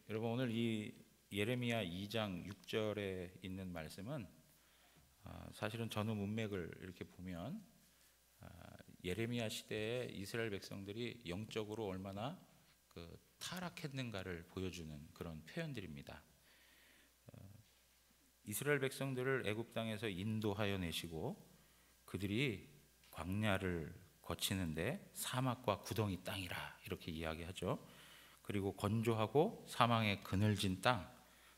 여러분, 오늘 이 예레미야 2장 6절에 있는 말씀은 사실은 전후 문맥을 이렇게 보면 예레미야 시대에 이스라엘 백성들이 영적으로 얼마나 타락했는가를 보여주는 그런 표현들입니다. 이스라엘 백성들을 애굽 땅에서 인도하여 내시고 그들이 광야를 거치는데 사막과 구덩이 땅이라 이렇게 이야기하죠. 그리고 건조하고 사망의 그늘진 땅,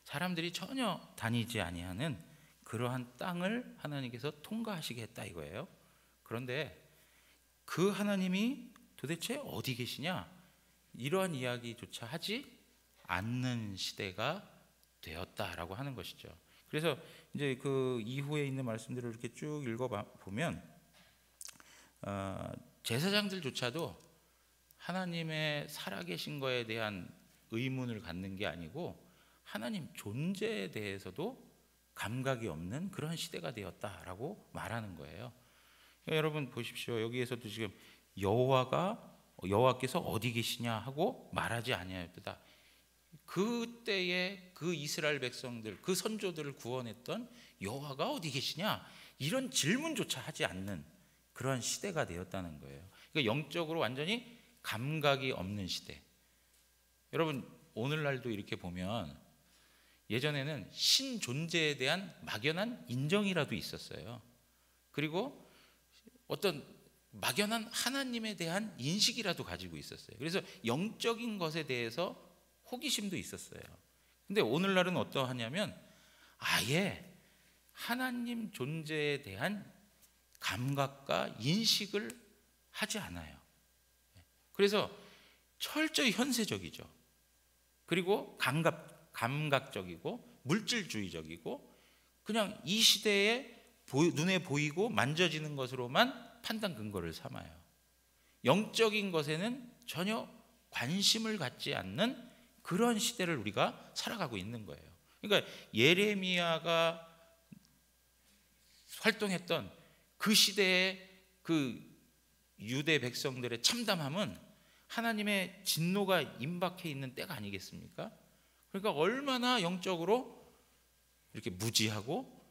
사람들이 전혀 다니지 아니하는 그러한 땅을 하나님께서 통과하시겠다 이거예요. 그런데 그 하나님이 도대체 어디 계시냐, 이러한 이야기조차 하지 않는 시대가 되었다라고 하는 것이죠. 그래서 이제 그 이후에 있는 말씀들을 이렇게 쭉 읽어보면 제사장들조차도 하나님의 살아계신 거에 대한 의문을 갖는 게 아니고 하나님 존재에 대해서도 감각이 없는 그런 시대가 되었다라고 말하는 거예요. 그러니까 여러분 보십시오. 여기에서도 지금 여호와께서 어디 계시냐 하고 말하지 아니하였도다. 그때의 그 이스라엘 백성들, 그 선조들을 구원했던 여호와가 어디 계시냐, 이런 질문조차 하지 않는 그런 시대가 되었다는 거예요. 그러니까 영적으로 완전히 감각이 없는 시대. 여러분, 오늘날도 이렇게 보면 예전에는 신 존재에 대한 막연한 인정이라도 있었어요. 그리고 어떤 막연한 하나님에 대한 인식이라도 가지고 있었어요. 그래서 영적인 것에 대해서 호기심도 있었어요. 근데 오늘날은 어떠하냐면 아예 하나님 존재에 대한 감각과 인식을 하지 않아요. 그래서 철저히 현세적이죠. 그리고 감각적이고 물질주의적이고 그냥 이 시대에 눈에 보이고 만져지는 것으로만 판단 근거를 삼아요. 영적인 것에는 전혀 관심을 갖지 않는 그런 시대를 우리가 살아가고 있는 거예요. 그러니까 예레미야가 활동했던 그 시대의 그 유대 백성들의 참담함은 하나님의 진노가 임박해 있는 때가 아니겠습니까? 그러니까 얼마나 영적으로 이렇게 무지하고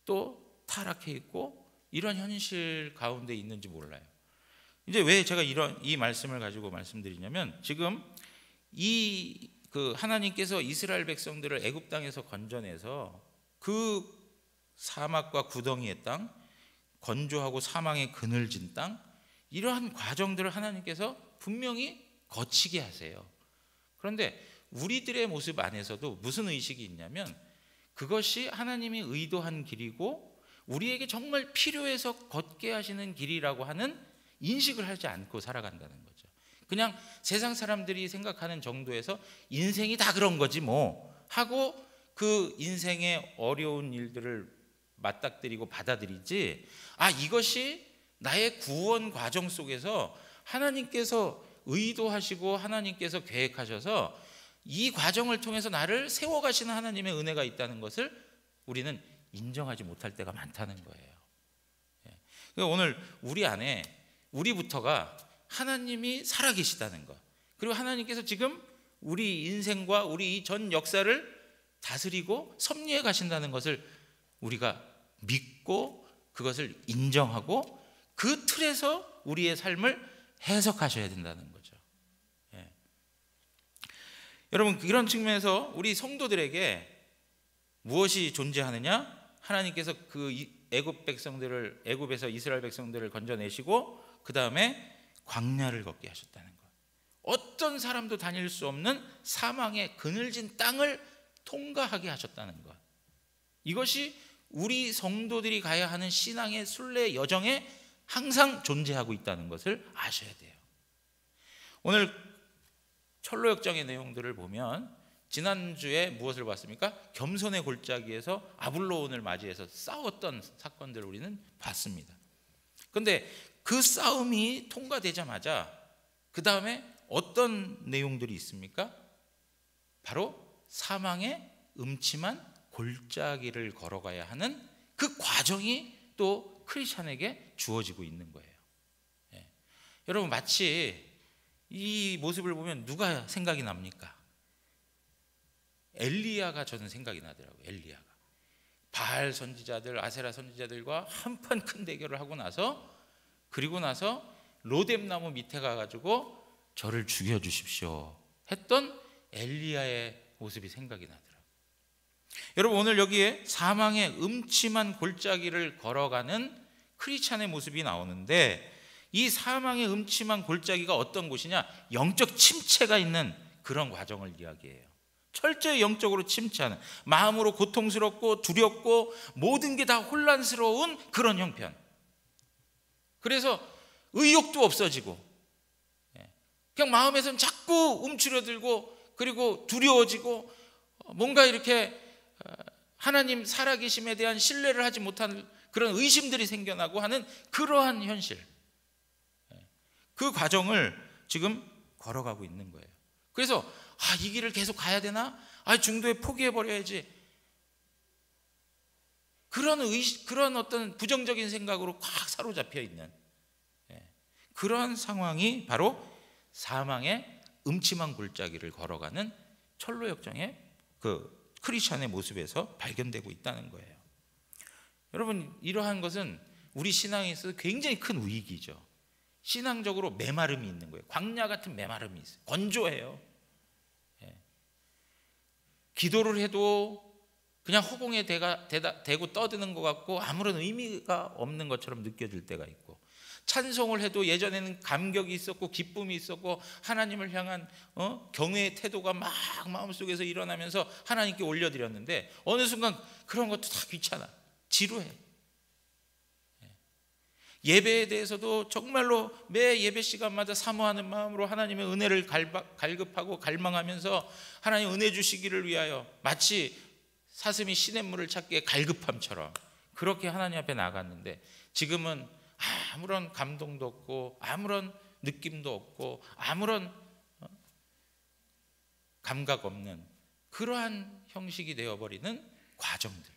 또 타락해 있고 이런 현실 가운데 있는지 몰라요. 이제 왜 제가 이 말씀을 가지고 말씀드리냐면, 지금 그 하나님께서 이스라엘 백성들을 애굽 땅에서 건져내서 그 사막과 구덩이의 땅, 건조하고 사망의 그늘진 땅, 이러한 과정들을 하나님께서 분명히 거치게 하세요. 그런데 우리들의 모습 안에서도 무슨 의식이 있냐면 그것이 하나님이 의도한 길이고 우리에게 정말 필요해서 걷게 하시는 길이라고 하는 인식을 하지 않고 살아간다는 거죠. 그냥 세상 사람들이 생각하는 정도에서 인생이 다 그런 거지 뭐 하고 그 인생의 어려운 일들을 맞닥뜨리고 받아들이지, 이것이 나의 구원 과정 속에서 하나님께서 의도하시고 하나님께서 계획하셔서 이 과정을 통해서 나를 세워가시는 하나님의 은혜가 있다는 것을 우리는 인정하지 못할 때가 많다는 거예요. 그러니까 오늘 우리 안에 우리부터가 하나님이 살아계시다는 것, 그리고 하나님께서 지금 우리 인생과 우리 전 역사를 다스리고 섭리해 가신다는 것을 우리가 믿고 그것을 인정하고 그 틀에서 우리의 삶을 해석하셔야 된다는 거죠. 여러분, 이런 측면에서 우리 성도들에게 무엇이 존재하느냐? 하나님께서 그 애굽에서 이스라엘 백성들을 건져내시고 그 다음에 광야를 걷게 하셨다는 것, 어떤 사람도 다닐 수 없는 사망의 그늘진 땅을 통과하게 하셨다는 것, 이것이 우리 성도들이 가야 하는 신앙의 순례 여정에 항상 존재하고 있다는 것을 아셔야 돼요. 오늘 철로역정의 내용들을 보면 지난주에 무엇을 봤습니까? 겸손의 골짜기에서 아블로온을 맞이해서 싸웠던 사건들을 우리는 봤습니다. 그런데 그 싸움이 통과되자마자 그 다음에 어떤 내용들이 있습니까? 바로 사망의 음침한 골짜기를 걸어가야 하는 그 과정이 또 크리스찬에게 주어지고 있는 거예요. 여러분, 마치 이 모습을 보면 누가 생각이 납니까? 엘리야가 저는 생각이 나더라고요. 엘리야가 바알 선지자들, 아세라 선지자들과 한판 큰 대결을 하고 나서, 그리고 나서 로뎀나무 밑에 가가지고 저를 죽여주십시오 했던 엘리야의 모습이 생각이 나더라고요. 여러분, 오늘 여기에 사망의 음침한 골짜기를 걸어가는 크리스찬의 모습이 나오는데, 이 사망의 음침한 골짜기가 어떤 곳이냐? 영적 침체가 있는 그런 과정을 이야기해요. 철저히 영적으로 침체하는, 마음으로 고통스럽고 두렵고 모든 게 다 혼란스러운 그런 형편. 그래서 의욕도 없어지고, 그냥 마음에서는 자꾸 움츠러들고, 그리고 두려워지고, 뭔가 이렇게 하나님 살아계심에 대한 신뢰를 하지 못하는 그런 의심들이 생겨나고 하는 그러한 현실, 그 과정을 지금 걸어가고 있는 거예요. 그래서 이 길을 계속 가야 되나? 중도에 포기해버려야지. 그런 어떤 부정적인 생각으로 꽉 사로잡혀 있는 그런 상황이 바로 사망의 음침한 골짜기를 걸어가는 철로 역정의 그 크리스찬의 모습에서 발견되고 있다는 거예요. 여러분, 이러한 것은 우리 신앙에 있어서 굉장히 큰 위기죠. 신앙적으로 메마름이 있는 거예요. 광야 같은 메마름이 있어요. 건조해요. 기도를 해도 그냥 허공에 대고 떠드는 것 같고 아무런 의미가 없는 것처럼 느껴질 때가 있고, 찬송을 해도 예전에는 감격이 있었고 기쁨이 있었고 하나님을 향한 경외의 태도가 막 마음속에서 일어나면서 하나님께 올려드렸는데, 어느 순간 그런 것도 다 귀찮아, 지루해. 예배에 대해서도 정말로 매 예배 시간마다 사모하는 마음으로 하나님의 은혜를 갈급하고 갈망하면서 하나님 은혜 주시기를 위하여 마치 사슴이 시냇물을 찾기에 갈급함처럼 그렇게 하나님 앞에 나갔는데, 지금은 아무런 감동도 없고 아무런 느낌도 없고 아무런 감각 없는 그러한 형식이 되어버리는 과정들.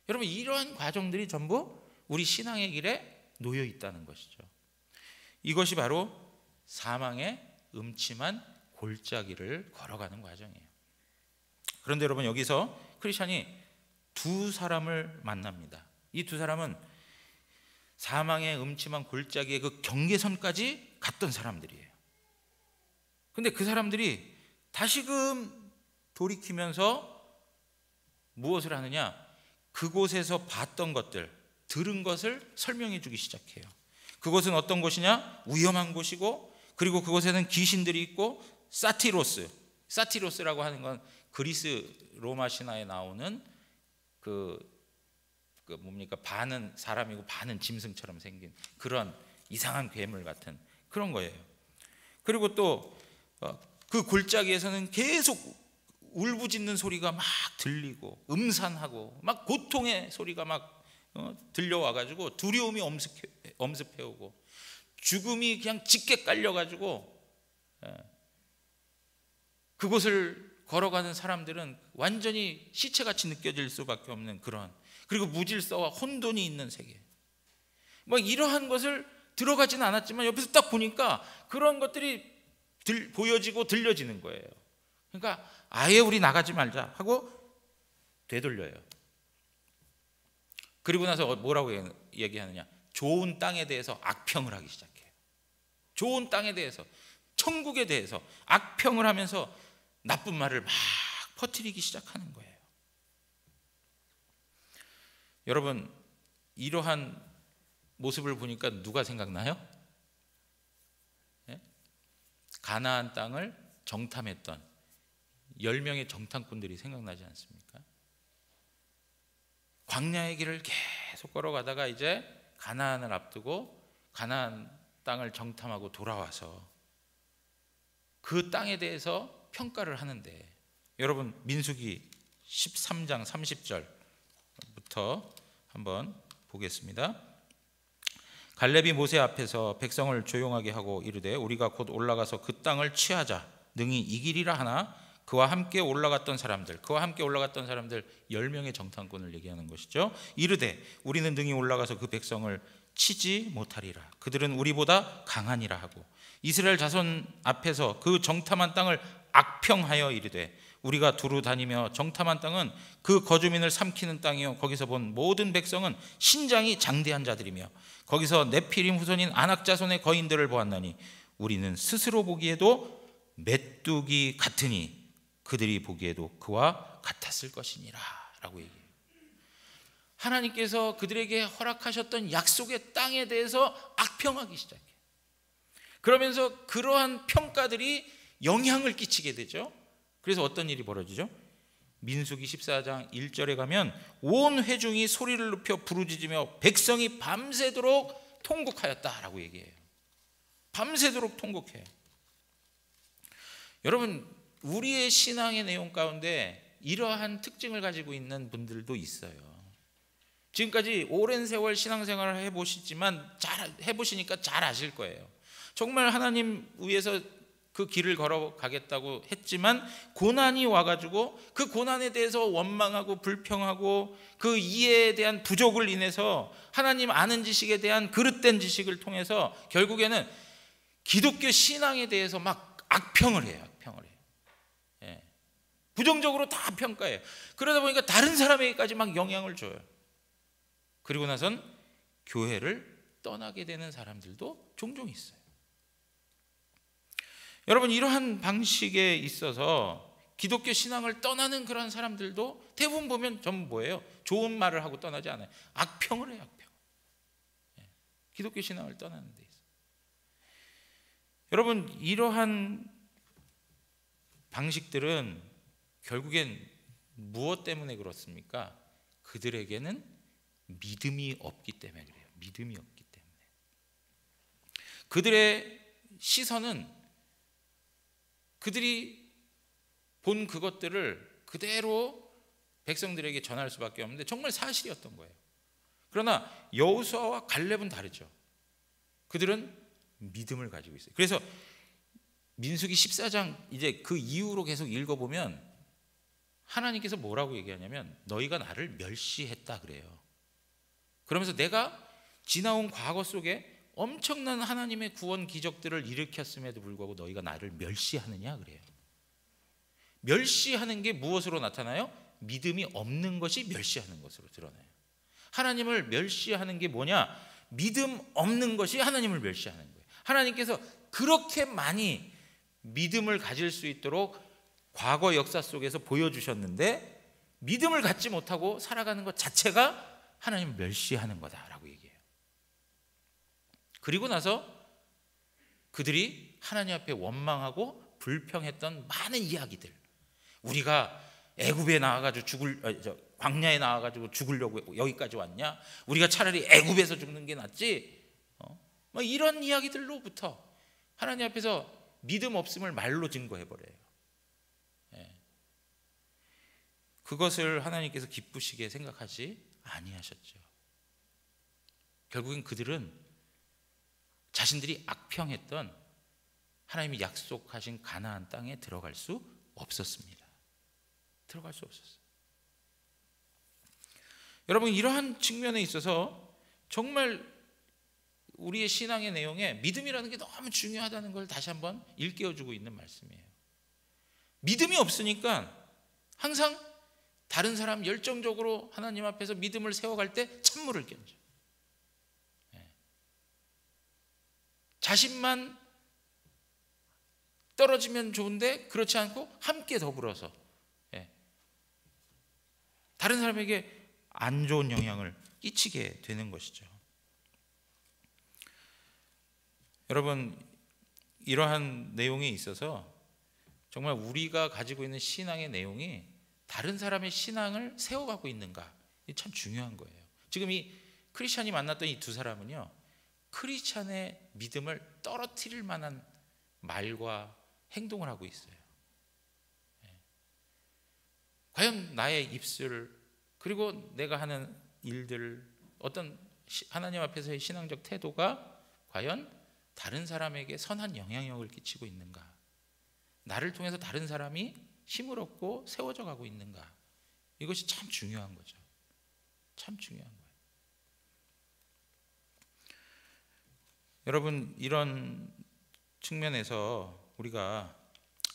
여러분, 이러한 과정들이 전부 우리 신앙의 길에 놓여 있다는 것이죠. 이것이 바로 사망의 음침한 골짜기를 걸어가는 과정이에요. 그런데 여러분, 여기서 크리스찬이 두 사람을 만납니다. 이 두 사람은 사망의 음침한 골짜기의 그 경계선까지 갔던 사람들이에요. 근데 그 사람들이 다시금 돌이키면서 무엇을 하느냐? 그곳에서 봤던 것들, 들은 것을 설명해 주기 시작해요. 그곳은 어떤 곳이냐? 위험한 곳이고, 그리고 그곳에는 귀신들이 있고, 사티로스라고 하는 건 그리스 로마 신화에 나오는 그 뭡니까? 반은 사람이고 반은 짐승처럼 생긴 그런 이상한 괴물 같은 그런 거예요. 그리고 또 그 골짜기에서는 계속 울부짖는 소리가 막 들리고, 음산하고 막 고통의 소리가 막 들려와가지고 두려움이 엄습해오고, 죽음이 그냥 짙게 깔려가지고 그곳을 걸어가는 사람들은 완전히 시체같이 느껴질 수밖에 없는 그런, 그리고 무질서와 혼돈이 있는 세계, 뭐 이러한 것을 들어가지는 않았지만 옆에서 딱 보니까 그런 것들이 보여지고 들려지는 거예요. 그러니까 아예 우리 나가지 말자 하고 되돌려요. 그리고 나서 뭐라고 얘기하느냐? 좋은 땅에 대해서 악평을 하기 시작해요. 좋은 땅에 대해서, 천국에 대해서 악평을 하면서 나쁜 말을 막 퍼뜨리기 시작하는 거예요. 여러분, 이러한 모습을 보니까 누가 생각나요? 가나안 땅을 정탐했던 10명의 정탐꾼들이 생각나지 않습니까? 광야의 길을 계속 걸어가다가 이제 가나안을 앞두고 가나안 땅을 정탐하고 돌아와서 그 땅에 대해서 평가를 하는데, 여러분, 민수기 13장 30절부터 한번 보겠습니다. 갈렙이 모세 앞에서 백성을 조용하게 하고 이르되 우리가 곧 올라가서 그 땅을 취하자 능히 이기리라 하나, 그와 함께 올라갔던 사람들 10명의 정탐꾼을 얘기하는 것이죠. 이르되 우리는 능히 올라가서 그 백성을 치지 못하리라. 그들은 우리보다 강하니라 하고, 이스라엘 자손 앞에서 그 정탐한 땅을 악평하여 이르되 우리가 두루 다니며 정탐한 땅은 그 거주민을 삼키는 땅이요 거기서 본 모든 백성은 신장이 장대한 자들이며 거기서 네피림 후손인 아낙 자손의 거인들을 보았나니 우리는 스스로 보기에도 메뚜기 같으니 그들이 보기에도 그와 같았을 것이니라 라고 얘기해요. 하나님께서 그들에게 허락하셨던 약속의 땅에 대해서 악평하기 시작해요. 그러면서 그러한 평가들이 영향을 끼치게 되죠. 그래서 어떤 일이 벌어지죠? 민수기 14장 1절에 가면 온 회중이 소리를 높여 부르짖으며 백성이 밤새도록 통곡하였다라고 얘기해요. 밤새도록 통곡해요. 여러분, 우리의 신앙의 내용 가운데 이러한 특징을 가지고 있는 분들도 있어요. 지금까지 오랜 세월 신앙생활을 해보시지만 해보시니까 잘 아실 거예요. 정말 하나님 위해서 그 길을 걸어가겠다고 했지만 고난이 와가지고 그 고난에 대해서 원망하고 불평하고 그 이해에 대한 부족을 인해서 하나님 아는 지식에 대한 그릇된 지식을 통해서 결국에는 기독교 신앙에 대해서 막 악평을 해요. 예. 부정적으로 다 평가해요. 그러다 보니까 다른 사람에게까지 막 영향을 줘요. 그리고 나선 교회를 떠나게 되는 사람들도 종종 있어요. 여러분, 이러한 방식에 있어서 기독교 신앙을 떠나는 그런 사람들도 대부분 보면 전부 뭐예요? 좋은 말을 하고 떠나지 않아요. 악평을 해요. 악평. 기독교 신앙을 떠나는 데 있어요. 여러분, 이러한 방식들은 결국엔 무엇 때문에 그렇습니까? 그들에게는 믿음이 없기 때문에 그래요. 믿음이 없기 때문에. 그들의 시선은 그들이 본 그것들을 그대로 백성들에게 전할 수밖에 없는데 정말 사실이었던 거예요. 그러나 여호수아와 갈렙은 다르죠. 그들은 믿음을 가지고 있어요. 그래서 민수기 14장 이제 그 이후로 계속 읽어보면 하나님께서 뭐라고 얘기하냐면 너희가 나를 멸시했다 그래요. 그러면서 내가 지나온 과거 속에 엄청난 하나님의 구원 기적들을 일으켰음에도 불구하고 너희가 나를 멸시하느냐 그래요. 멸시하는 게 무엇으로 나타나요? 믿음이 없는 것이 멸시하는 것으로 드러나요. 하나님을 멸시하는 게 뭐냐? 믿음 없는 것이 하나님을 멸시하는 거예요. 하나님께서 그렇게 많이 믿음을 가질 수 있도록 과거 역사 속에서 보여주셨는데 믿음을 갖지 못하고 살아가는 것 자체가 하나님을 멸시하는 거다라고 얘기해요. 그리고 나서 그들이 하나님 앞에 원망하고 불평했던 많은 이야기들, 우리가 애굽에 나와가지고 광야에 나와가지고 죽으려고 여기까지 왔냐? 우리가 차라리 애굽에서 죽는 게 낫지? 뭐 이런 이야기들로부터 하나님 앞에서 믿음 없음을 말로 증거해버려요. 그것을 하나님께서 기쁘시게 생각하지 아니하셨죠. 결국엔 그들은 자신들이 악평했던 하나님이 약속하신 가나안 땅에 들어갈 수 없었습니다. 들어갈 수 없었어요. 여러분, 이러한 측면에 있어서 정말 우리의 신앙의 내용에 믿음이라는 게 너무 중요하다는 걸 다시 한번 일깨워주고 있는 말씀이에요. 믿음이 없으니까 항상 다른 사람 열정적으로 하나님 앞에서 믿음을 세워갈 때 찬물을 끼얹어요. 자신만 떨어지면 좋은데 그렇지 않고 함께 더불어서 다른 사람에게 안 좋은 영향을 끼치게 되는 것이죠. 여러분, 이러한 내용에 있어서 정말 우리가 가지고 있는 신앙의 내용이 다른 사람의 신앙을 세워가고 있는가, 이게 참 중요한 거예요. 지금 이 크리스찬이 만났던 이 두 사람은요, 크리스찬의 믿음을 떨어뜨릴 만한 말과 행동을 하고 있어요. 과연 나의 입술, 그리고 내가 하는 일들, 어떤 하나님 앞에서의 신앙적 태도가 과연 다른 사람에게 선한 영향력을 끼치고 있는가? 나를 통해서 다른 사람이 힘을 얻고 세워져 가고 있는가? 이것이 참 중요한 거죠. 참 중요한 거예요. 여러분, 이런 측면에서 우리가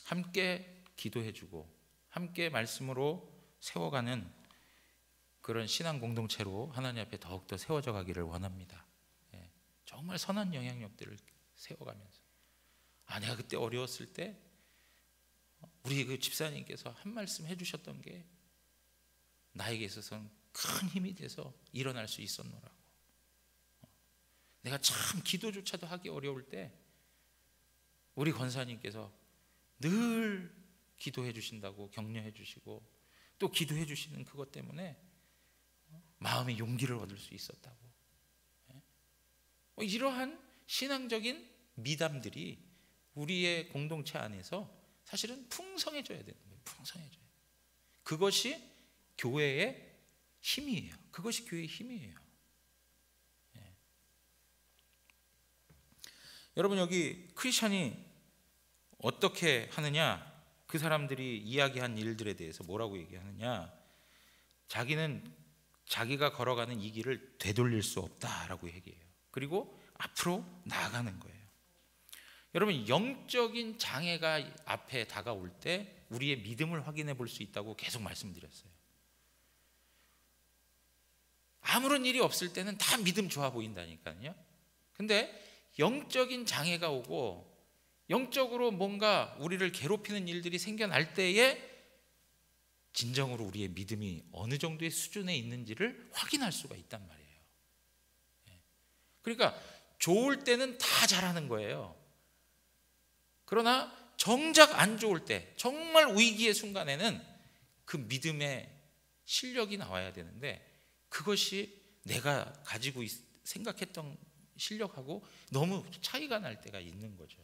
함께 기도해주고 함께 말씀으로 세워가는 그런 신앙 공동체로 하나님 앞에 더욱더 세워져 가기를 원합니다. 정말 선한 영향력들을 세워가면서, 내가 그때 어려웠을 때 우리 그 집사님께서 한 말씀 해주셨던 게 나에게 있어서는 큰 힘이 돼서 일어날 수 있었노라고. 내가 참 기도조차도 하기 어려울 때 우리 권사님께서 늘 기도해 주신다고 격려해 주시고 또 기도해 주시는 그것 때문에 마음의 용기를 얻을 수 있었다고. 이러한 신앙적인 미담들이 우리의 공동체 안에서 사실은 풍성해져야 되는 거예요. 풍성해져야. 그것이 교회의 힘이에요. 그것이 교회의 힘이에요. 여러분, 여기 크리스찬이 어떻게 하느냐? 그 사람들이 이야기한 일들에 대해서 뭐라고 얘기하느냐? 자기는 자기가 걸어가는 이 길을 되돌릴 수 없다라고 얘기해요. 그리고 앞으로 나아가는 거예요. 여러분, 영적인 장애가 앞에 다가올 때 우리의 믿음을 확인해 볼 수 있다고 계속 말씀드렸어요. 아무런 일이 없을 때는 다 믿음 좋아 보인다니까요. 근데 영적인 장애가 오고 영적으로 뭔가 우리를 괴롭히는 일들이 생겨날 때에 진정으로 우리의 믿음이 어느 정도의 수준에 있는지를 확인할 수가 있단 말이에요. 그러니까 좋을 때는 다 잘하는 거예요. 그러나 정작 안 좋을 때, 정말 위기의 순간에는 그 믿음의 실력이 나와야 되는데 그것이 내가 가지고 생각했던 실력하고 너무 차이가 날 때가 있는 거죠.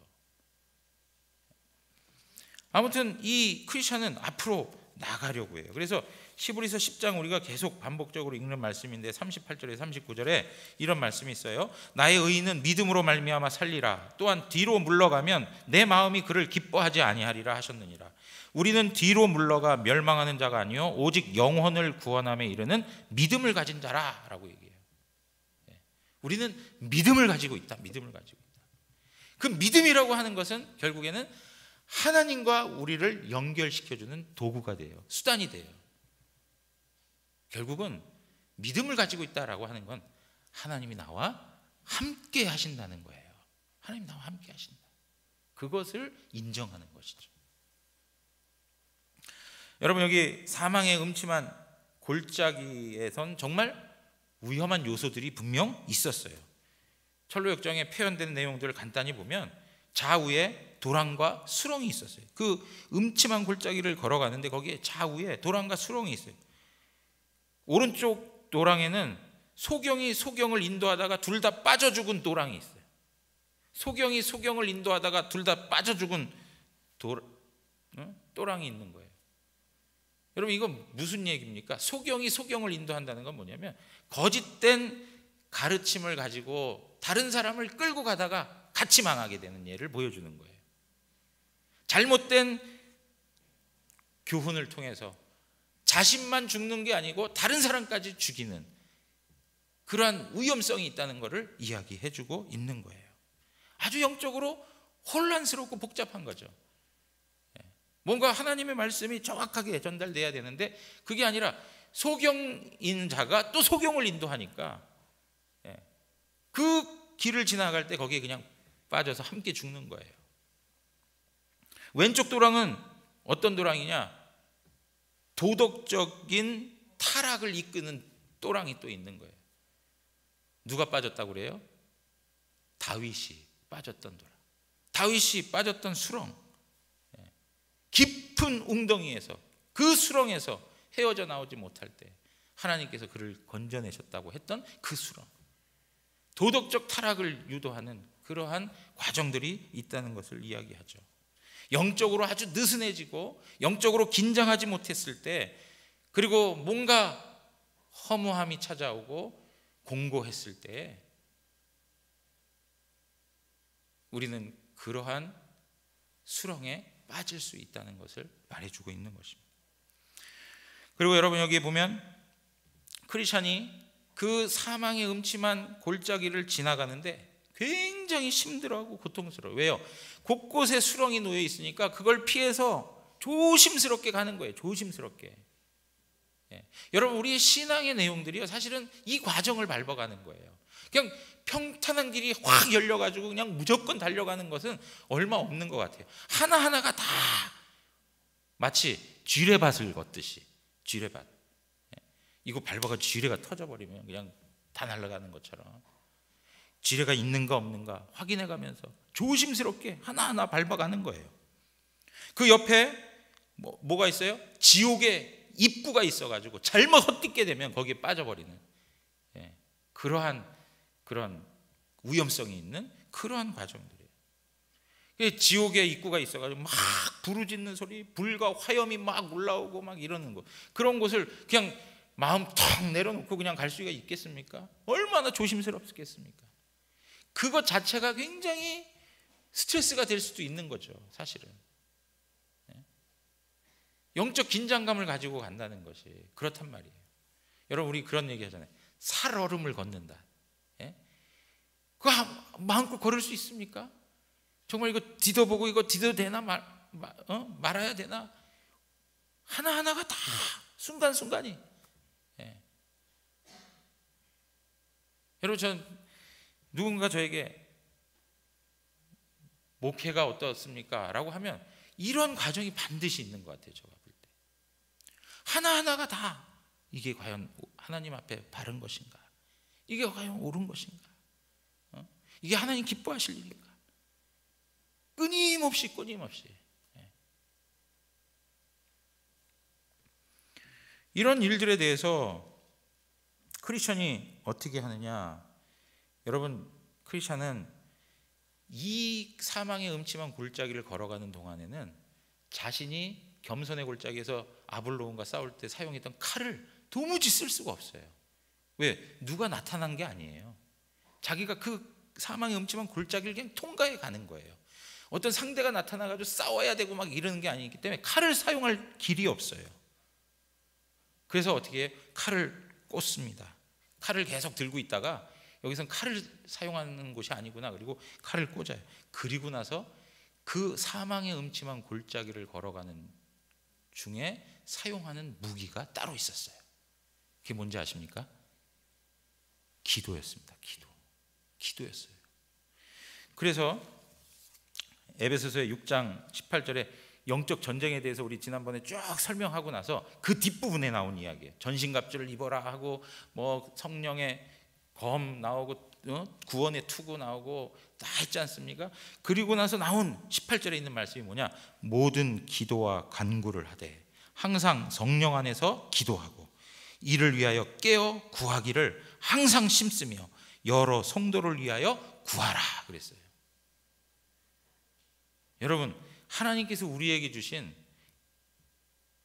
아무튼 이 크리스천은 앞으로 나가려고 해요. 그래서 히브리서 10장 우리가 계속 반복적으로 읽는 말씀인데 38절에 39절에 이런 말씀이 있어요. 나의 의인은 믿음으로 말미암아 살리라. 또한 뒤로 물러가면 내 마음이 그를 기뻐하지 아니하리라 하셨느니라. 우리는 뒤로 물러가 멸망하는 자가 아니요 오직 영혼을 구원함에 이르는 믿음을 가진 자라라고 얘기해요. 우리는 믿음을 가지고 있다. 믿음을 가지고 있다. 그 믿음이라고 하는 것은 결국에는 하나님과 우리를 연결시켜주는 도구가 돼요. 수단이 돼요. 결국은 믿음을 가지고 있다라고 하는 건 하나님이 나와 함께 하신다는 거예요. 하나님이 나와 함께 하신다. 그것을 인정하는 것이죠. 여러분, 여기 사망의 음침한 골짜기에선 정말 위험한 요소들이 분명 있었어요. 철로역정에 표현된 내용들을 간단히 보면 좌우에 도랑과 수렁이 있었어요. 그 음침한 골짜기를 걸어가는데 거기에 좌우에 도랑과 수렁이 있어요. 오른쪽 도랑에는 소경이 소경을 인도하다가 둘 다 빠져 죽은 도랑이 있어요. 소경이 소경을 인도하다가 둘 다 빠져 죽은 도랑이 있는 거예요. 여러분, 이건 무슨 얘기입니까? 소경이 소경을 인도한다는 건 뭐냐면 거짓된 가르침을 가지고 다른 사람을 끌고 가다가 같이 망하게 되는 예를 보여주는 거예요. 잘못된 교훈을 통해서 자신만 죽는 게 아니고 다른 사람까지 죽이는 그러한 위험성이 있다는 것을 이야기해주고 있는 거예요. 아주 영적으로 혼란스럽고 복잡한 거죠. 뭔가 하나님의 말씀이 정확하게 전달돼야 되는데 그게 아니라 소경인 자가 또 소경을 인도하니까 그 길을 지나갈 때 거기에 그냥 빠져서 함께 죽는 거예요. 왼쪽 도랑은 어떤 도랑이냐? 도덕적인 타락을 이끄는 도랑이 또 있는 거예요. 누가 빠졌다고 그래요? 다윗이 빠졌던 도랑, 다윗이 빠졌던 수렁, 깊은 웅덩이에서 그 수렁에서 헤어져 나오지 못할 때 하나님께서 그를 건져내셨다고 했던 그 수렁, 도덕적 타락을 유도하는 그러한 과정들이 있다는 것을 이야기하죠. 영적으로 아주 느슨해지고 영적으로 긴장하지 못했을 때, 그리고 뭔가 허무함이 찾아오고 공고했을 때 우리는 그러한 수렁에 빠질 수 있다는 것을 말해주고 있는 것입니다. 그리고 여러분, 여기 보면 크리스찬이 그 사망의 음침한 골짜기를 지나가는데 굉장히 힘들어하고 고통스러워요. 왜요? 곳곳에 수렁이 놓여 있으니까 그걸 피해서 조심스럽게 가는 거예요. 조심스럽게. 여러분, 우리의 신앙의 내용들이요, 사실은 이 과정을 밟아가는 거예요. 그냥 평탄한 길이 확 열려가지고 그냥 무조건 달려가는 것은 얼마 없는 것 같아요. 하나하나가 다 마치 쥐레밭을 걷듯이, 쥐레밭. 이거 밟아가 쥐레가 터져버리면 그냥 다 날아가는 것처럼 쥐레가 있는가 없는가 확인해가면서 조심스럽게 하나하나 밟아가는 거예요. 그 옆에 뭐가 있어요? 지옥의 입구가 있어가지고 잘못 헛디게 되면 거기에 빠져버리는 그런 위험성이 있는 그러한 과정들이에요. 지옥의 입구가 있어가지고 막 부르짖는 소리, 불과 화염이 막 올라오고 막 이러는 거, 그런 곳을 그냥 마음 턱 내려놓고 그냥 갈 수가 있겠습니까? 얼마나 조심스럽겠습니까? 그것 자체가 굉장히 스트레스가 될 수도 있는 거죠, 사실은. 영적 긴장감을 가지고 간다는 것이 그렇단 말이에요. 여러분, 우리 그런 얘기 하잖아요. 살얼음을 걷는다. 그거 마음껏 걸을 수 있습니까? 정말 이거 디뎌보고 이거 디뎌도 되나 말아야 되나, 하나하나가 다 순간순간이. 여러분, 전 누군가 저에게 목회가 어떻습니까? 라고 하면 이런 과정이 반드시 있는 것 같아요. 제가 볼 때 하나하나가 다 이게 과연 하나님 앞에 바른 것인가, 이게 과연 옳은 것인가, 이게 하나님 기뻐하실 일인가, 끊임없이 이런 일들에 대해서 크리스천이 어떻게 하느냐. 여러분, 크리스천은 이 사망의 음침한 골짜기를 걸어가는 동안에는 자신이 겸손의 골짜기에서 아볼로온과 싸울 때 사용했던 칼을 도무지 쓸 수가 없어요. 왜? 누가 나타난 게 아니에요. 자기가 그 사망의 음침한 골짜기를 그냥 통과해 가는 거예요. 어떤 상대가 나타나가지고 싸워야 되고 막 이러는 게 아니기 때문에 칼을 사용할 길이 없어요. 그래서 어떻게 해요? 칼을 꽂습니다. 칼을 계속 들고 있다가 여기선 칼을 사용하는 곳이 아니구나, 그리고 칼을 꽂아요. 그리고 나서 그 사망의 음침한 골짜기를 걸어가는 중에 사용하는 무기가 따로 있었어요. 그게 뭔지 아십니까? 기도였습니다. 기도였어요. 그래서 에베소서의 6장 18절에 영적 전쟁에 대해서 우리 지난번에 쭉 설명하고 나서 그 뒷부분에 나온 이야기예요. 전신갑주를 입어라 하고, 뭐 성령의 검 나오고, 구원의 투구 나오고 다 했지 않습니까? 그리고 나서 나온 18절에 있는 말씀이 뭐냐? 모든 기도와 간구를 하되 항상 성령 안에서 기도하고 이를 위하여 깨어 구하기를 항상 심쓰며 여러 성도를 위하여 구하라 그랬어요. 여러분, 하나님께서 우리에게 주신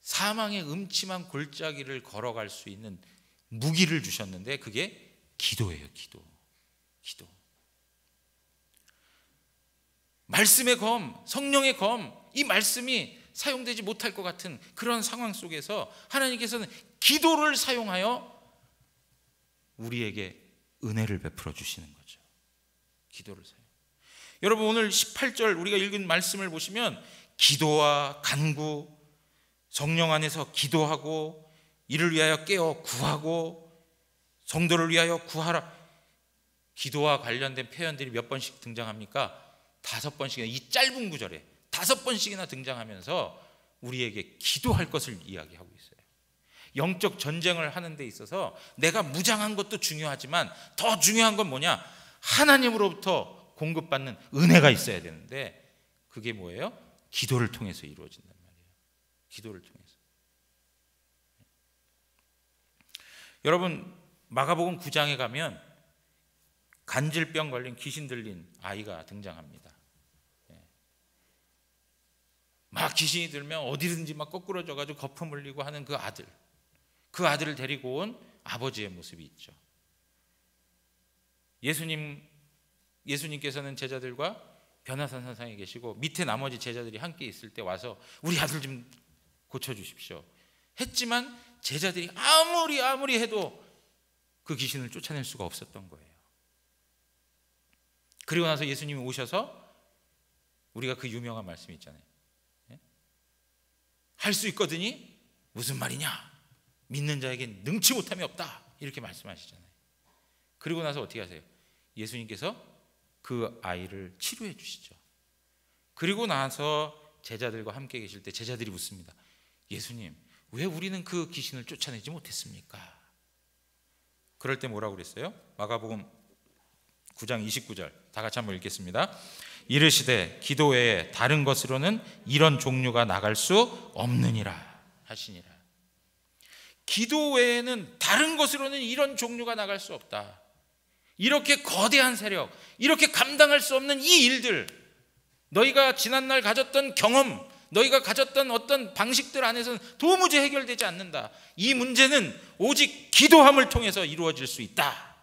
사망의 음침한 골짜기를 걸어갈 수 있는 무기를 주셨는데 그게 기도예요. 기도. 말씀의 검, 성령의 검, 이 말씀이 사용되지 못할 것 같은 그런 상황 속에서 하나님께서는 기도를 사용하여 우리에게 은혜를 베풀어 주시는 거죠. 기도를 사용. 여러분, 오늘 18절 우리가 읽은 말씀을 보시면 기도와 간구, 성령 안에서 기도하고 이를 위하여 깨어 구하고 성도를 위하여 구하라. 기도와 관련된 표현들이 몇 번씩 등장합니까? 5번씩이나, 이 짧은 구절에 5번씩이나 등장하면서 우리에게 기도할 것을 이야기하고 있어요. 영적 전쟁을 하는 데 있어서 내가 무장한 것도 중요하지만 더 중요한 건 뭐냐? 하나님으로부터 공급받는 은혜가 있어야 되는데 그게 뭐예요? 기도를 통해서 이루어진단 말이에요. 기도를 통해서. 여러분, 마가복음 9장에 가면 간질병 걸린 귀신 들린 아이가 등장합니다. 막 귀신이 들면 어디든지 막 거꾸러져가지고 거품 흘리고 하는 그 아들을 데리고 온 아버지의 모습이 있죠. 예수님께서는 제자들과 변화산 산상에 계시고 밑에 나머지 제자들이 함께 있을 때 와서 우리 아들 좀 고쳐주십시오 했지만 제자들이 아무리 해도 그 귀신을 쫓아낼 수가 없었던 거예요. 그리고 나서 예수님이 오셔서 우리가 그 유명한 말씀이 있잖아요. 할 수 있거든이 무슨 말이냐? 믿는 자에겐 능치 못함이 없다. 이렇게 말씀하시잖아요. 그리고 나서 어떻게 하세요? 예수님께서 그 아이를 치료해 주시죠. 그리고 나서 제자들과 함께 계실 때 제자들이 묻습니다. 예수님, 왜 우리는 그 귀신을 쫓아내지 못했습니까? 그럴 때 뭐라고 그랬어요? 마가복음 9장 29절 다 같이 한번 읽겠습니다. 이르시되 기도 외에 다른 것으로는 이런 종류가 나갈 수 없느니라 하시니라. 기도 외에는 다른 것으로는 이런 종류가 나갈 수 없다. 이렇게 거대한 세력, 이렇게 감당할 수 없는 이 일들, 너희가 지난날 가졌던 경험, 너희가 가졌던 어떤 방식들 안에서는 도무지 해결되지 않는다. 이 문제는 오직 기도함을 통해서 이루어질 수 있다.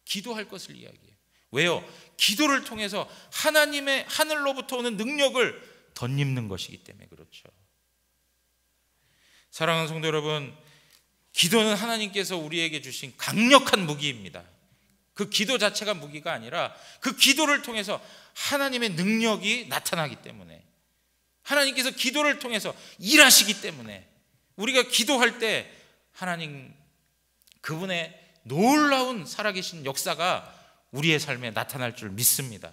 기도할 것을 이야기해요. 왜요? 기도를 통해서 하나님의 하늘로부터 오는 능력을 덧입는 것이기 때문에 그렇죠. 사랑하는 성도 여러분, 기도는 하나님께서 우리에게 주신 강력한 무기입니다. 그 기도 자체가 무기가 아니라 그 기도를 통해서 하나님의 능력이 나타나기 때문에, 하나님께서 기도를 통해서 일하시기 때문에 우리가 기도할 때 하나님 그분의 놀라운 살아계신 역사가 우리의 삶에 나타날 줄 믿습니다.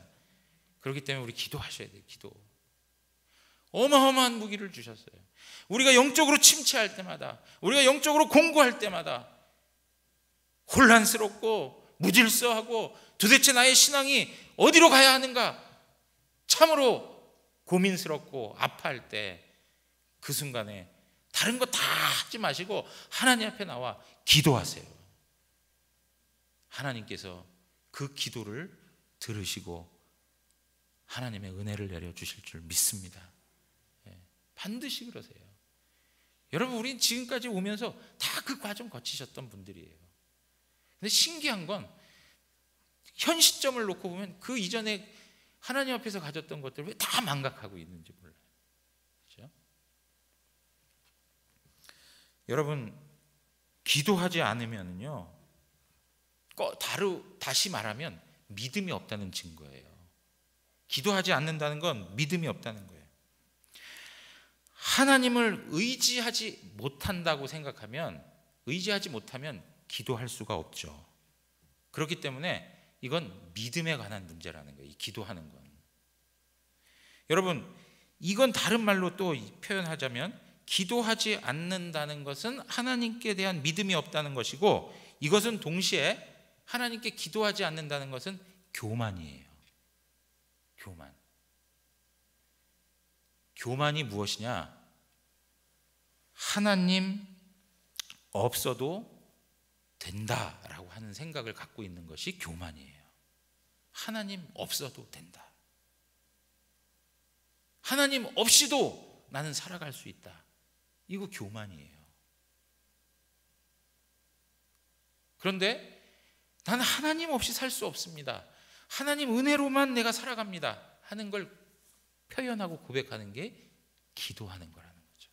그렇기 때문에 우리 기도하셔야 돼요. 기도. 어마어마한 무기를 주셨어요. 우리가 영적으로 침체할 때마다, 우리가 영적으로 공고할 때마다 혼란스럽고 무질서하고 도대체 나의 신앙이 어디로 가야 하는가 참으로 고민스럽고 아파할 때 그 순간에 다른 거 다 하지 마시고 하나님 앞에 나와 기도하세요. 하나님께서 그 기도를 들으시고 하나님의 은혜를 내려주실 줄 믿습니다. 반드시 그러세요. 여러분, 우린 지금까지 오면서 다 그 과정 거치셨던 분들이에요. 근데 신기한 건 현 시점을 놓고 보면 그 이전에 하나님 앞에서 가졌던 것들을 왜 다 망각하고 있는지 몰라요. 그렇죠? 여러분, 기도하지 않으면요, 다시 말하면 믿음이 없다는 증거예요. 기도하지 않는다는 건 믿음이 없다는 거예요. 하나님을 의지하지 못한다고 생각하면, 의지하지 못하면 기도할 수가 없죠. 그렇기 때문에 이건 믿음에 관한 문제라는 거예요. 이 기도하는 건. 여러분, 이건 다른 말로 또 표현하자면 기도하지 않는다는 것은 하나님께 대한 믿음이 없다는 것이고, 이것은 동시에 하나님께 기도하지 않는다는 것은 교만이에요. 교만. 교만이 무엇이냐? 하나님 없어도 된다라고 하는 생각을 갖고 있는 것이 교만이에요. 하나님 없어도 된다. 하나님 없이도 나는 살아갈 수 있다. 이거 교만이에요. 그런데 나는 하나님 없이 살 수 없습니다. 하나님 은혜로만 내가 살아갑니다 하는 걸 표현하고 고백하는 게 기도하는 거라는 거죠.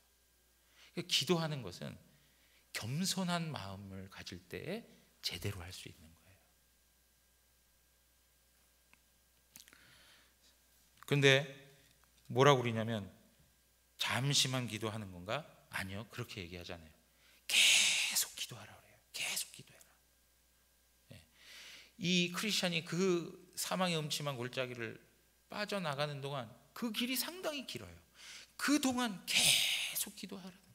기도하는 것은 겸손한 마음을 가질 때에 제대로 할 수 있는 거예요. 그런데 뭐라고 그러냐면 잠시만 기도하는 건가? 아니요, 그렇게 얘기하잖아요. 계속 기도하라 그래요. 계속 기도해라. 이 크리스찬이 그 사망의 음침한 골짜기를 빠져나가는 동안 그 길이 상당히 길어요. 그동안 계속 기도하라는 거예요.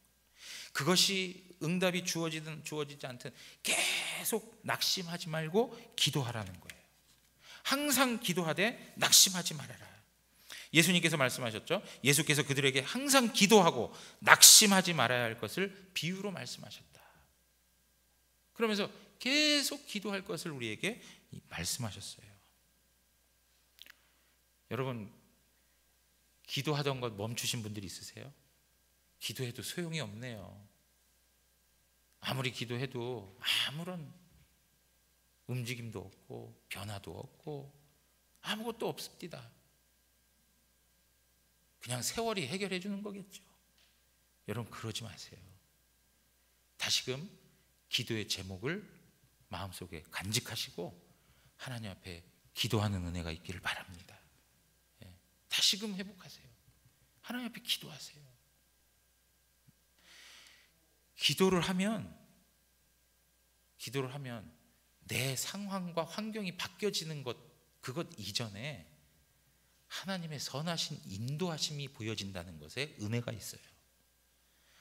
그것이 응답이 주어지든 주어지지 않든 계속 낙심하지 말고 기도하라는 거예요. 항상 기도하되 낙심하지 말아라. 예수님께서 말씀하셨죠. 예수께서 그들에게 항상 기도하고 낙심하지 말아야 할 것을 비유로 말씀하셨다. 그러면서 계속 기도할 것을 우리에게 말씀하셨어요. 여러분, 기도하던 것 멈추신 분들이 있으세요? 기도해도 소용이 없네요. 아무리 기도해도 아무런 움직임도 없고 변화도 없고 아무것도 없습니다. 그냥 세월이 해결해 주는 거겠죠. 여러분, 그러지 마세요. 다시금 기도의 제목을 마음속에 간직하시고 하나님 앞에 기도하는 은혜가 있기를 바랍니다. 다시금 회복하세요. 하나님 앞에 기도하세요. 기도를 하면 내 상황과 환경이 바뀌어지는 것, 그것 이전에 하나님의 선하신 인도하심이 보여진다는 것에 은혜가 있어요.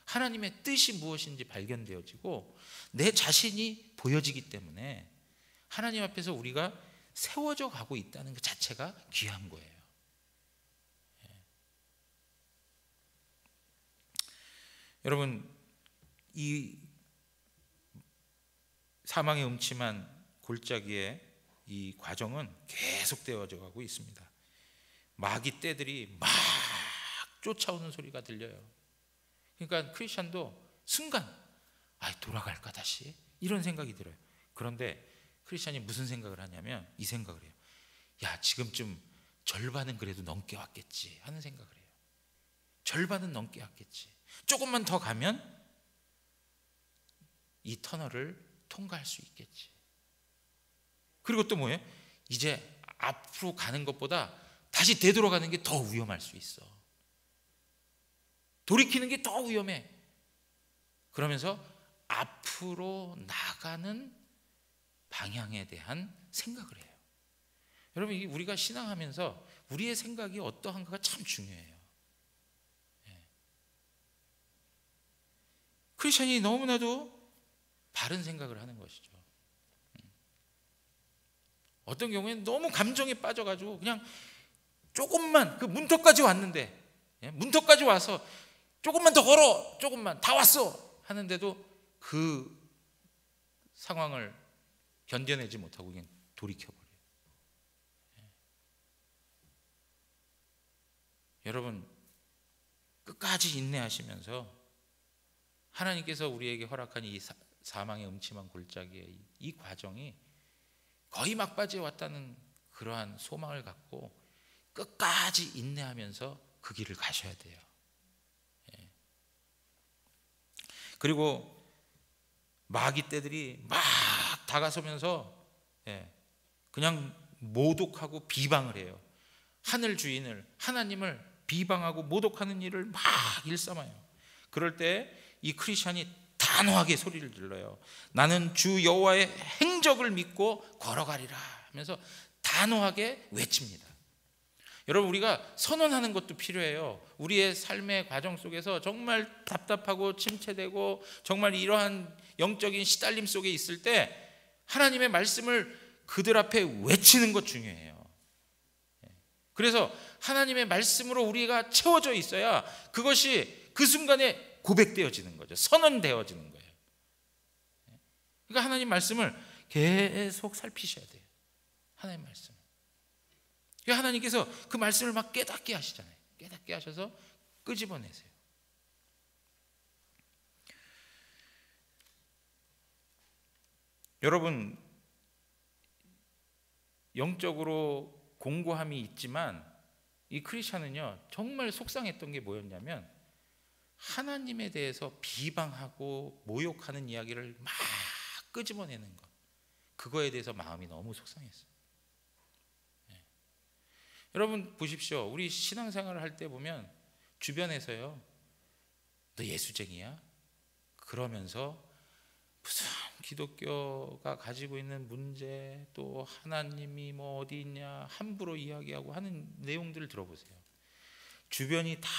하나님의 뜻이 무엇인지 발견되어지고 내 자신이 보여지기 때문에 하나님 앞에서 우리가 세워져 가고 있다는 것 자체가 귀한 거예요. 여러분, 이 사망의 음침한 골짜기의 이 과정은 계속되어져 가고 있습니다. 마귀 떼들이 막 쫓아오는 소리가 들려요. 그러니까 크리스찬도 순간 돌아갈까 다시? 이런 생각이 들어요. 그런데 크리스찬이 무슨 생각을 하냐면 이 생각을 해요. 지금쯤 절반은 그래도 넘게 왔겠지 하는 생각을 해요. 절반은 넘게 왔겠지. 조금만 더 가면 이 터널을 통과할 수 있겠지. 그리고 또 뭐예요? 이제 앞으로 가는 것보다 다시 되돌아가는 게 더 위험할 수 있어. 돌이키는 게 더 위험해. 그러면서 앞으로 나가는 방향에 대한 생각을 해요. 여러분, 우리가 신앙하면서 우리의 생각이 어떠한가가 참 중요해요. 크리스천이 너무나도 바른 생각을 하는 것이죠. 어떤 경우에는 너무 감정에 빠져가지고 그냥 조금만 그 문턱까지 왔는데, 문턱까지 와서 조금만 더 걸어, 조금만 다 왔어 하는데도 그 상황을 견뎌내지 못하고 그냥 돌이켜버려요. 여러분, 끝까지 인내하시면서 하나님께서 우리에게 허락한 이 사망의 음침한 골짜기의 이 과정이 거의 막바지에 왔다는 그러한 소망을 갖고 끝까지 인내하면서 그 길을 가셔야 돼요. 그리고 마귀 떼들이 막 다가서면서 그냥 모독하고 비방을 해요. 하늘 주인을, 하나님을 비방하고 모독하는 일을 막 일삼아요. 그럴 때 이 크리스찬이 단호하게 소리를 질러요. 나는 주 여호와의 행적을 믿고 걸어가리라 하면서 단호하게 외칩니다. 여러분, 우리가 선언하는 것도 필요해요. 우리의 삶의 과정 속에서 정말 답답하고 침체되고 정말 이러한 영적인 시달림 속에 있을 때 하나님의 말씀을 그들 앞에 외치는 것 중요해요. 그래서 하나님의 말씀으로 우리가 채워져 있어야 그것이 그 순간에 고백되어지는 거죠. 선언되어지는 거예요. 그러니까 하나님 말씀을 계속 살피셔야 돼요. 하나님 말씀. 하나님께서 그 말씀을 막 깨닫게 하시잖아요. 깨닫게 하셔서 끄집어내세요. 여러분, 영적으로 공고함이 있지만 이 크리스찬은요 정말 속상했던 게 뭐였냐면 하나님에 대해서 비방하고 모욕하는 이야기를 막 끄집어내는 것, 그거에 대해서 마음이 너무 속상했어요. 여러분 보십시오. 우리 신앙생활을 할 때 보면 주변에서요 너 예수쟁이야? 그러면서 무슨 기독교가 가지고 있는 문제, 또 하나님이 뭐 어디 있냐 함부로 이야기하고 하는 내용들을 들어보세요. 주변이 다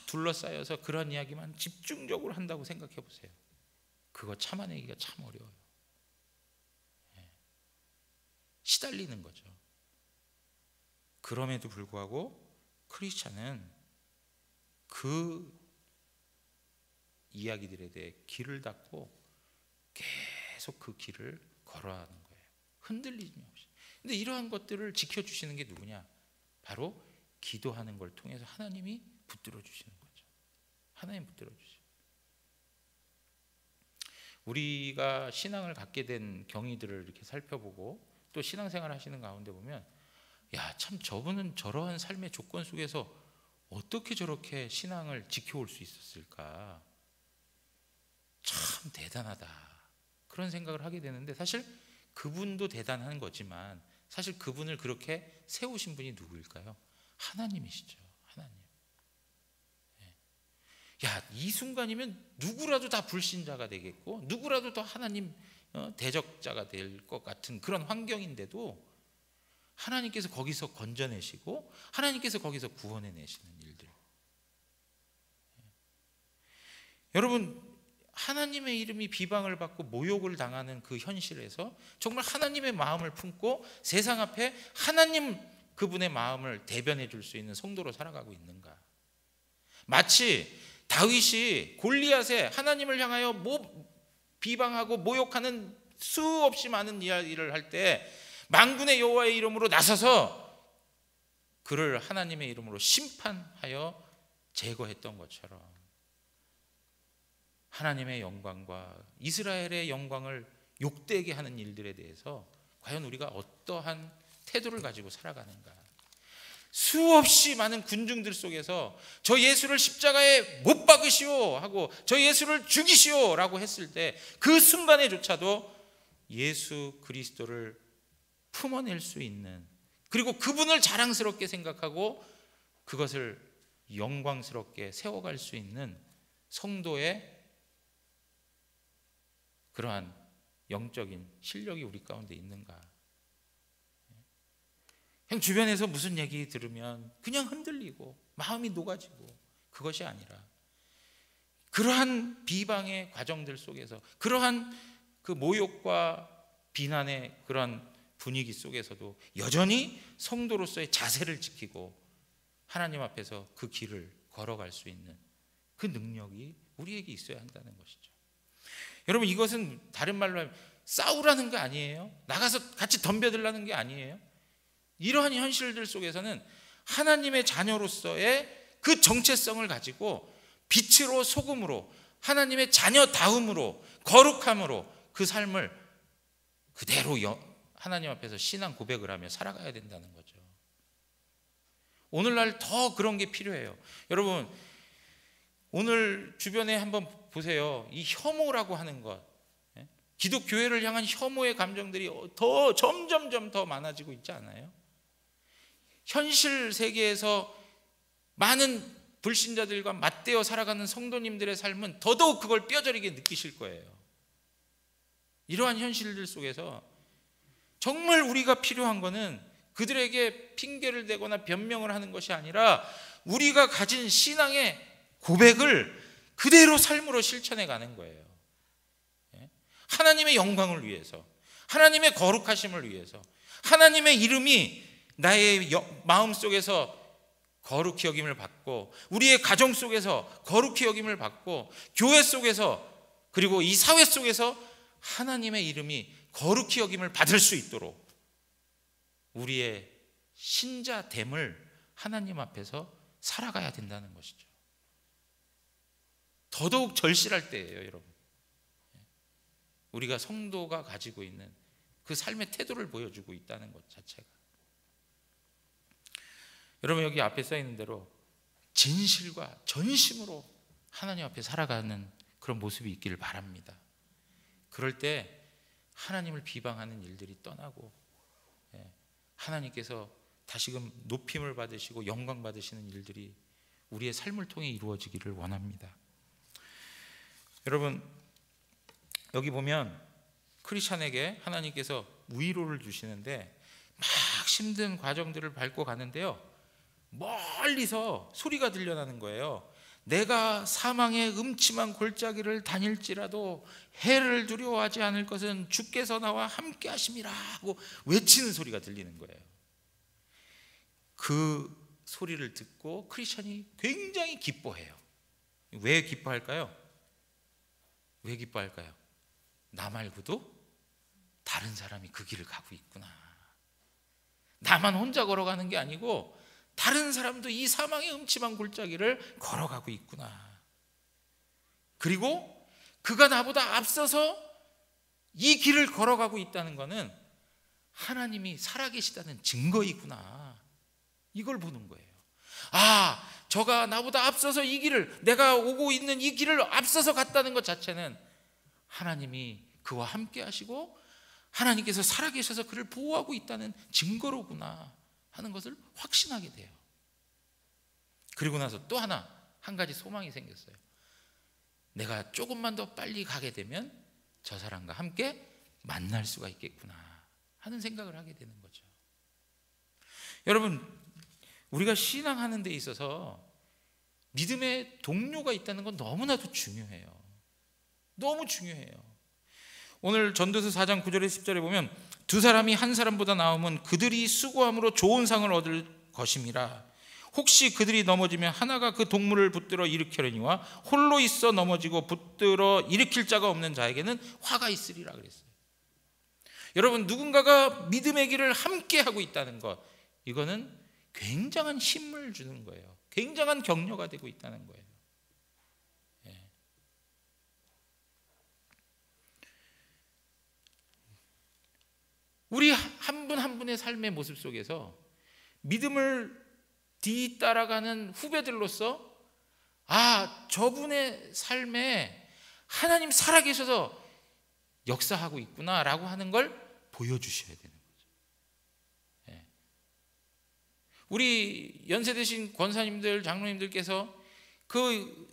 둘러싸여서 그런 이야기만 집중적으로 한다고 생각해 보세요. 그거 참아내기가 참 어려워요. 시달리는 거죠. 그럼에도 불구하고 크리스찬은 그 이야기들에 대해 귀를 닫고 계속 그 길을 걸어가는 거예요. 흔들리지 없이. 근데 이러한 것들을 지켜주시는 게 누구냐? 바로 기도하는 걸 통해서 하나님이 붙들어 주시는 거죠. 하나님 붙들어 주시죠. 우리가 신앙을 갖게 된 경위들을 이렇게 살펴보고 또 신앙생활 하시는 가운데 보면 참 저분은 저러한 삶의 조건 속에서 어떻게 저렇게 신앙을 지켜올 수 있었을까? 참 대단하다. 그런 생각을 하게 되는데 사실 그분도 대단한 거지만 사실 그분을 그렇게 세우신 분이 누구일까요? 하나님이시죠. 하나님. 야, 이 순간이면 누구라도 다 불신자가 되겠고 누구라도 다 하나님 대적자가 될 것 같은 그런 환경인데도 하나님께서 거기서 건져내시고 하나님께서 거기서 구원해내시는 일들. 여러분, 하나님의 이름이 비방을 받고 모욕을 당하는 그 현실에서 정말 하나님의 마음을 품고 세상 앞에 하나님 그분의 마음을 대변해 줄 수 있는 성도로 살아가고 있는가? 마치 다윗이 골리앗에 하나님을 향하여 비방하고 모욕하는 수없이 많은 이야기를 할 때 만군의 여호와의 이름으로 나서서 그를 하나님의 이름으로 심판하여 제거했던 것처럼 하나님의 영광과 이스라엘의 영광을 욕되게 하는 일들에 대해서 과연 우리가 어떠한 태도를 가지고 살아가는가? 수없이 많은 군중들 속에서 저 예수를 십자가에 못 박으시오 하고 저 예수를 죽이시오 라고 했을 때 그 순간에조차도 예수 그리스도를 품어낼 수 있는, 그리고 그분을 자랑스럽게 생각하고 그것을 영광스럽게 세워갈 수 있는 성도의 그러한 영적인 실력이 우리 가운데 있는가? 그냥 주변에서 무슨 얘기 들으면 그냥 흔들리고 마음이 녹아지고, 그것이 아니라 그러한 비방의 과정들 속에서, 그러한 그 모욕과 비난의 그러한 분위기 속에서도 여전히 성도로서의 자세를 지키고 하나님 앞에서 그 길을 걸어갈 수 있는 그 능력이 우리에게 있어야 한다는 것이죠. 여러분, 이것은 다른 말로 하면 싸우라는 거 아니에요. 나가서 같이 덤벼들라는 게 아니에요. 이러한 현실들 속에서는 하나님의 자녀로서의 그 정체성을 가지고 빛으로 소금으로 하나님의 자녀다움으로 거룩함으로 그 삶을 그대로 하나님 앞에서 신앙 고백을 하며 살아가야 된다는 거죠. 오늘날 더 그런 게 필요해요. 여러분, 오늘 주변에 한번 보세요. 이 혐오라고 하는 것, 기독교회를 향한 혐오의 감정들이 더 점점 더 많아지고 있지 않아요? 현실 세계에서 많은 불신자들과 맞대어 살아가는 성도님들의 삶은 더더욱 그걸 뼈저리게 느끼실 거예요. 이러한 현실들 속에서 정말 우리가 필요한 것은 그들에게 핑계를 대거나 변명을 하는 것이 아니라 우리가 가진 신앙의 고백을 그대로 삶으로 실천해 가는 거예요. 하나님의 영광을 위해서, 하나님의 거룩하심을 위해서, 하나님의 이름이 나의 마음속에서 거룩히 여김을 받고 우리의 가정 속에서 거룩히 여김을 받고 교회 속에서 그리고 이 사회 속에서 하나님의 이름이 거룩히 여김을 받을 수 있도록 우리의 신자됨을 하나님 앞에서 살아가야 된다는 것이죠. 더더욱 절실할 때예요, 여러분. 우리가 성도가 가지고 있는 그 삶의 태도를 보여주고 있다는 것 자체가. 여러분, 여기 앞에 써 있는 대로 진실과 전심으로 하나님 앞에 살아가는 그런 모습이 있기를 바랍니다. 그럴 때 하나님을 비방하는 일들이 떠나고 하나님께서 다시금 높임을 받으시고 영광 받으시는 일들이 우리의 삶을 통해 이루어지기를 원합니다. 여러분, 여기 보면 크리스찬에게 하나님께서 위로를 주시는데 막 힘든 과정들을 밟고 가는데요, 멀리서 소리가 들려나는 거예요. 내가 사망의 음침한 골짜기를 다닐지라도 해를 두려워하지 않을 것은 주께서 나와 함께 하심이라 하고 외치는 소리가 들리는 거예요. 그 소리를 듣고 크리스찬이 굉장히 기뻐해요. 왜 기뻐할까요? 왜 기뻐할까요? 나 말고도 다른 사람이 그 길을 가고 있구나. 나만 혼자 걸어가는 게 아니고 다른 사람도 이 사망의 음침한 골짜기를 걸어가고 있구나. 그리고 그가 나보다 앞서서 이 길을 걸어가고 있다는 것은 하나님이 살아계시다는 증거이구나. 이걸 보는 거예요. 아, 저가 나보다 앞서서 이 길을, 내가 오고 있는 이 길을 앞서서 갔다는 것 자체는 하나님이 그와 함께 하시고 하나님께서 살아계셔서 그를 보호하고 있다는 증거로구나 하는 것을 확신하게 돼요. 그리고 나서 또 한 가지 소망이 생겼어요. 내가 조금만 더 빨리 가게 되면 저 사람과 함께 만날 수가 있겠구나 하는 생각을 하게 되는 거죠. 여러분, 우리가 신앙하는 데 있어서 믿음의 동료가 있다는 건 너무나도 중요해요. 너무 중요해요. 오늘 전도서 4장 9절에 10절에 보면 두 사람이 한 사람보다 나으면 그들이 수고함으로 좋은 상을 얻을 것임이라. 혹시 그들이 넘어지면 하나가 그 동물을 붙들어 일으키려니와 홀로 있어 넘어지고 붙들어 일으킬 자가 없는 자에게는 화가 있으리라 그랬어요. 여러분, 누군가가 믿음의 길을 함께 하고 있다는 것, 이거는 굉장한 힘을 주는 거예요. 굉장한 격려가 되고 있다는 거예요. 우리 한 분 한 분의 삶의 모습 속에서 믿음을 뒤따라가는 후배들로서 저분의 삶에 하나님 살아계셔서 역사하고 있구나라고 하는 걸 보여주셔야 되는 거죠. 우리 연세 드신 권사님들, 장로님들께서 그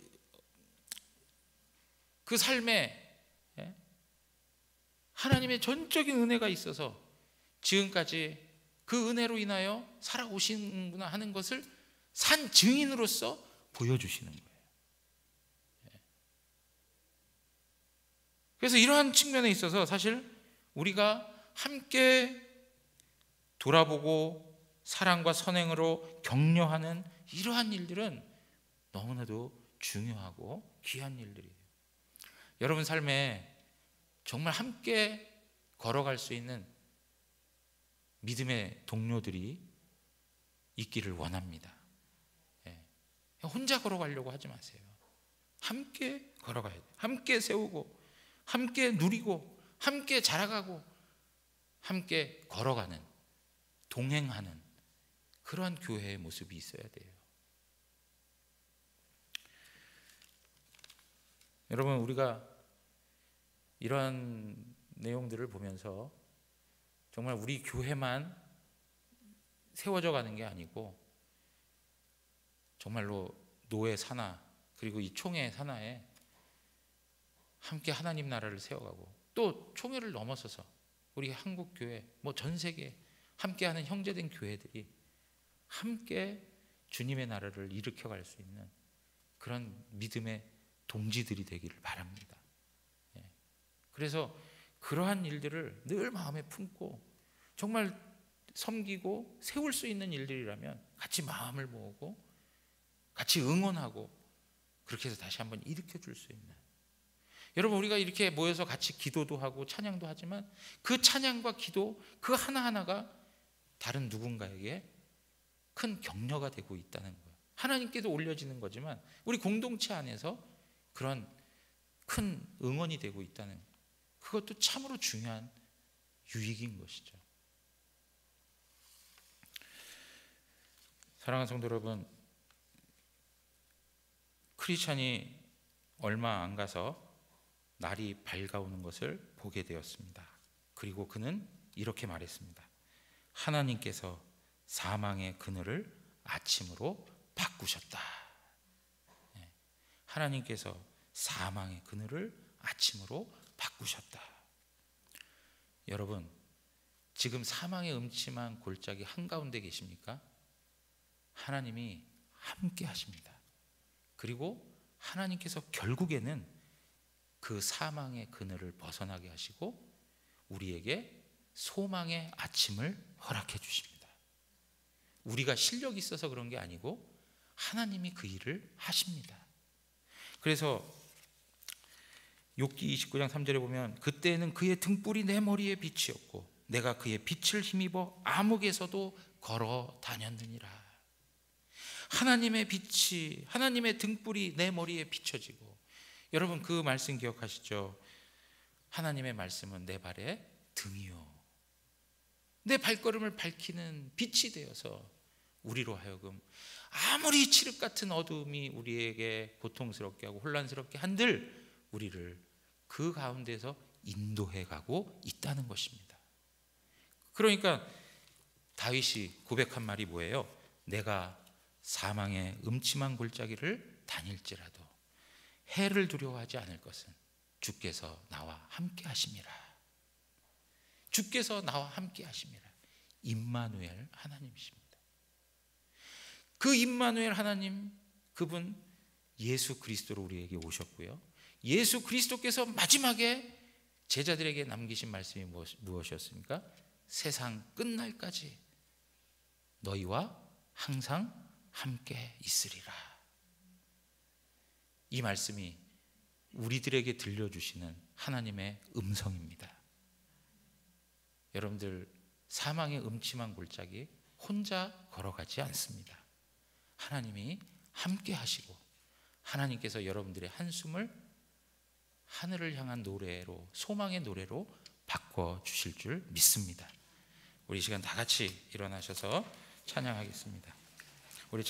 삶에 하나님의 전적인 은혜가 있어서 지금까지 그 은혜로 인하여 살아오시는구나 하는 것을 산 증인으로서 보여주시는 거예요. 그래서 이러한 측면에 있어서 사실 우리가 함께 돌아보고 사랑과 선행으로 격려하는 이러한 일들은 너무나도 중요하고 귀한 일들이에요. 여러분 삶에 정말 함께 걸어갈 수 있는 믿음의 동료들이 있기를 원합니다. 혼자 걸어가려고 하지 마세요. 함께 걸어가야 돼요. 함께 세우고 함께 누리고 함께 자라가고 함께 걸어가는, 동행하는 그러한 교회의 모습이 있어야 돼요. 여러분, 우리가 이러한 내용들을 보면서 정말 우리 교회만 세워져 가는 게 아니고 정말로 노회 산하 그리고 이 총회 산하에 함께 하나님 나라를 세워가고 또 총회를 넘어서서 우리 한국 교회 전 세계 함께하는 형제된 교회들이 함께 주님의 나라를 일으켜갈 수 있는 그런 믿음의 동지들이 되기를 바랍니다. 그래서 그러한 일들을 늘 마음에 품고 정말 섬기고 세울 수 있는 일들이라면 같이 마음을 모으고 같이 응원하고 그렇게 해서 다시 한번 일으켜 줄 수 있는, 여러분 우리가 이렇게 모여서 같이 기도도 하고 찬양도 하지만 그 찬양과 기도 그 하나하나가 다른 누군가에게 큰 격려가 되고 있다는 거예요. 하나님께도 올려지는 거지만 우리 공동체 안에서 그런 큰 응원이 되고 있다는, 그것도 참으로 중요한 유익인 것이죠. 사랑하는 성도 여러분, 크리스찬이 얼마 안 가서 날이 밝아오는 것을 보게 되었습니다. 그리고 그는 이렇게 말했습니다. 하나님께서 사망의 그늘을 아침으로 바꾸셨다. 하나님께서 사망의 그늘을 아침으로 바꾸셨다. 여러분, 지금 사망의 음침한 골짜기 한가운데 계십니까? 하나님이 함께 하십니다. 그리고 하나님께서 결국에는 그 사망의 그늘을 벗어나게 하시고 우리에게 소망의 아침을 허락해 주십니다. 우리가 실력이 있어서 그런 게 아니고 하나님이 그 일을 하십니다. 그래서 욥기 29장 3절에 보면 그때는 그의 등불이 내 머리에 빛이었고 내가 그의 빛을 힘입어 암흑에서도 걸어 다녔느니라. 하나님의 빛이, 하나님의 등불이 내 머리에 비춰지고, 여러분 그 말씀 기억하시죠? 하나님의 말씀은 내 발의 등이요 내 발걸음을 밝히는 빛이 되어서 우리로 하여금 아무리 칠흑 같은 어둠이 우리에게 고통스럽게 하고 혼란스럽게 한들 우리를 그 가운데서 인도해 가고 있다는 것입니다. 그러니까 다윗이 고백한 말이 뭐예요? 내가 사망의 음침한 골짜기를 다닐지라도 해를 두려워하지 않을 것은 주께서 나와 함께 하심이라. 주께서 나와 함께 하심이라. 임마누엘 하나님이십니다. 그 임마누엘 하나님, 그분 예수 그리스도로 우리에게 오셨고요, 예수 그리스도께서 마지막에 제자들에게 남기신 말씀이 무엇이었습니까? 세상 끝날까지 너희와 항상 함께 있으리라. 이 말씀이 우리들에게 들려주시는 하나님의 음성입니다. 여러분들, 사망의 음침한 골짜기 혼자 걸어가지 않습니다. 하나님이 함께 하시고 하나님께서 여러분들의 한숨을 하늘을 향한 노래로, 소망의 노래로 바꿔주실 줄 믿습니다. 우리 이 시간 다 같이 일어나셔서 찬양하겠습니다. 우리